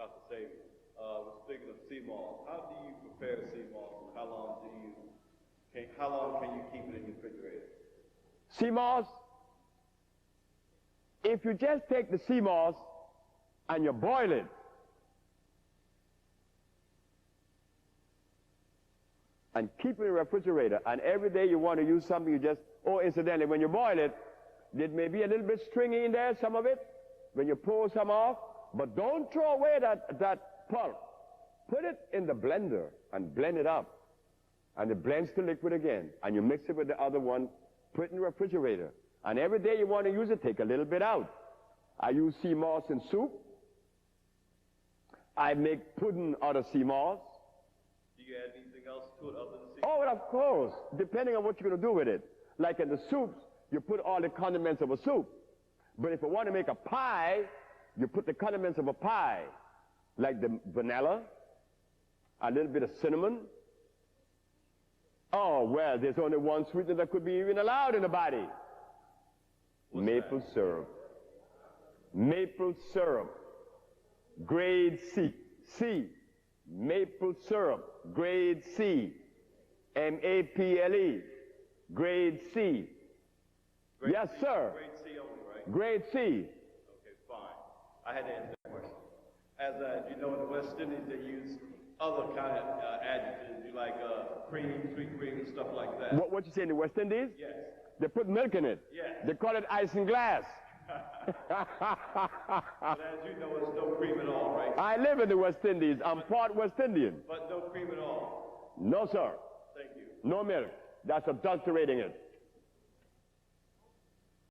Dr. Sebi. We're speaking of sea moss. How do you prepare sea moss? And how long can you keep it in your refrigerator? Sea moss, if you just take the sea moss and you boil it, and keep it in the refrigerator, and every day you want to use something, you just, oh, incidentally, when you boil it, there may be a little bit stringy in there, some of it, when you pull some off, but don't throw away that pulp. Put it in the blender and blend it up, and it blends to liquid again, and you mix it with the other one, put it in the refrigerator, and every day you want to use it, take a little bit out. I use sea moss in soup. I make pudding out of sea moss. Do you add anything else to it other than sea? Oh, well, of course, depending on what you're going to do with it. Like in the soups, you put all the condiments of a soup. But if you want to make a pie, you put the condiments of a pie, like the vanilla, a little bit of cinnamon. Oh, well, there's only one sweetener that could be even allowed in the body. What's maple that? syrup. Maple syrup. Grade C. C. Maple syrup. Grade C. M-A-P-L-E. Grade C. Grade Yes, C, sir. Grade C only, right? Grade C. Okay, fine. I had to answer that question. As you know, in the West Indies, they use other kind of adjectives, like cream, sweet cream, and stuff like that. What you say in the West Indies? Yes. They put milk in it. Yes. They call it ice and glass. But as you know, it's no cream at all, right? I live in the West Indies. I'm part West Indian. But no cream at all. No, sir. Thank you. No milk. That's adulterating it.